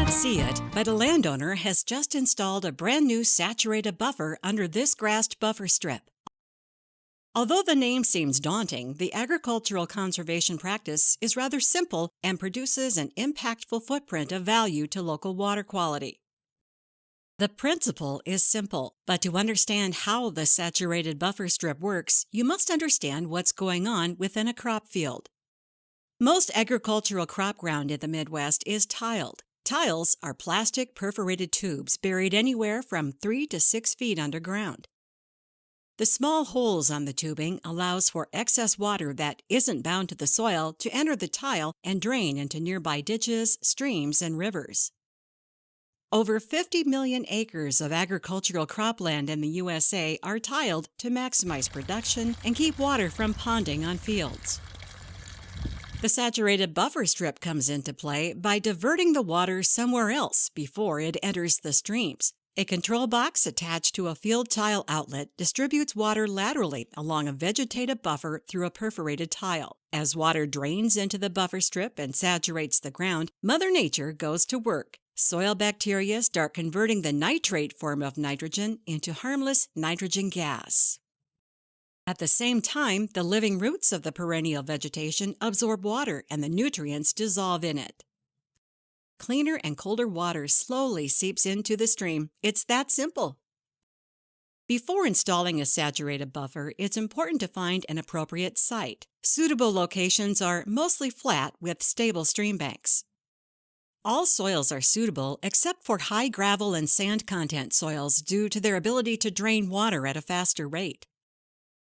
not see it, but a landowner has just installed a brand new saturated buffer under this grassed buffer strip. Although the name seems daunting, the agricultural conservation practice is rather simple and produces an impactful footprint of value to local water quality. The principle is simple, but to understand how the saturated buffer strip works, you must understand what's going on within a crop field. Most agricultural crop ground in the Midwest is tiled. Tiles are plastic perforated tubes buried anywhere from 3 to 6 feet underground. The small holes on the tubing allows for excess water that isn't bound to the soil to enter the tile and drain into nearby ditches, streams, and rivers. Over 50 million acres of agricultural cropland in the USA are tiled to maximize production and keep water from ponding on fields. The saturated buffer strip comes into play by diverting the water somewhere else before it enters the streams. A control box attached to a field tile outlet distributes water laterally along a vegetative buffer through a perforated tile. As water drains into the buffer strip and saturates the ground, Mother Nature goes to work. Soil bacteria start converting the nitrate form of nitrogen into harmless nitrogen gas. At the same time, the living roots of the perennial vegetation absorb water and the nutrients dissolve in it. Cleaner and colder water slowly seeps into the stream. It's that simple. Before installing a saturated buffer, it's important to find an appropriate site. Suitable locations are mostly flat with stable stream banks. All soils are suitable except for high gravel and sand content soils due to their ability to drain water at a faster rate.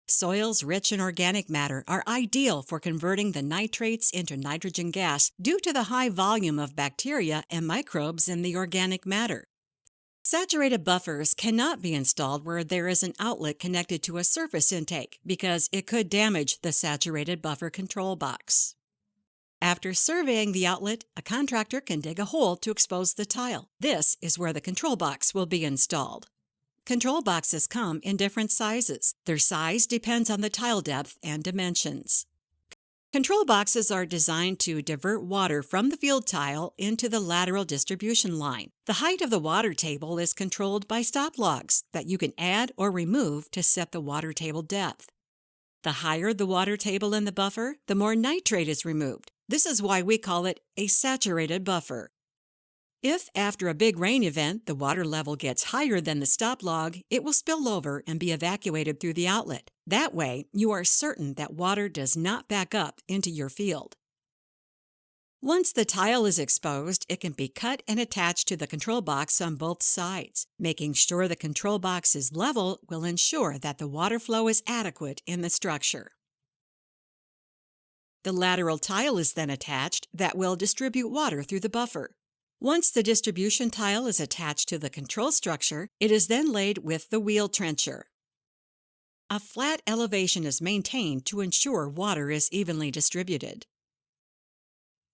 Soils rich in organic matter are ideal for converting the nitrates into nitrogen gas due to the high volume of bacteria and microbes in the organic matter. Saturated buffers cannot be installed where there is an outlet connected to a surface intake because it could damage the saturated buffer control box. After surveying the outlet, a contractor can dig a hole to expose the tile. This is where the control box will be installed. Control boxes come in different sizes. Their size depends on the tile depth and dimensions. Control boxes are designed to divert water from the field tile into the lateral distribution line. The height of the water table is controlled by stop logs that you can add or remove to set the water table depth. The higher the water table in the buffer, the more nitrate is removed. This is why we call it a saturated buffer. If, after a big rain event, the water level gets higher than the stop log, it will spill over and be evacuated through the outlet. That way, you are certain that water does not back up into your field. Once the tile is exposed, it can be cut and attached to the control box on both sides. Making sure the control box is level will ensure that the water flow is adequate in the structure. The lateral tile is then attached that will distribute water through the buffer. Once the distribution tile is attached to the control structure, it is then laid with the wheel trencher. A flat elevation is maintained to ensure water is evenly distributed.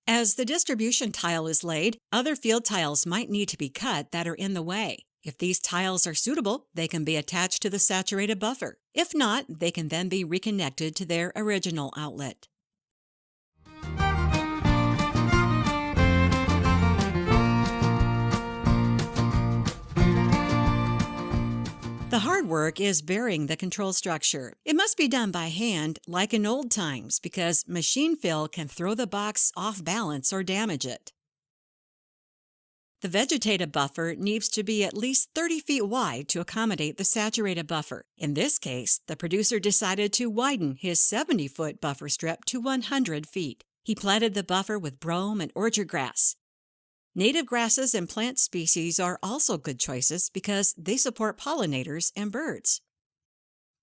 As the distribution tile is laid, other field tiles might need to be cut that are in the way. If these tiles are suitable, they can be attached to the saturated buffer. If not, they can then be reconnected to their original outlet. The hard work is burying the control structure. It must be done by hand like in old times because machine fill can throw the box off balance or damage it. The vegetative buffer needs to be at least 30 feet wide to accommodate the saturated buffer. In this case, the producer decided to widen his 70-foot buffer strip to 100 feet. He planted the buffer with brome and orchard grass. Native grasses and plant species are also good choices because they support pollinators and birds.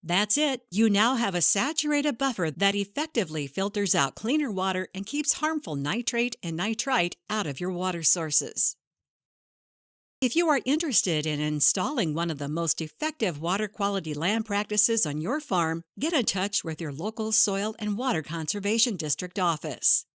That's it. You now have a saturated buffer that effectively filters out cleaner water and keeps harmful nitrate and nitrite out of your water sources. If you are interested in installing one of the most effective water quality land practices on your farm, get in touch with your local soil and water conservation district office.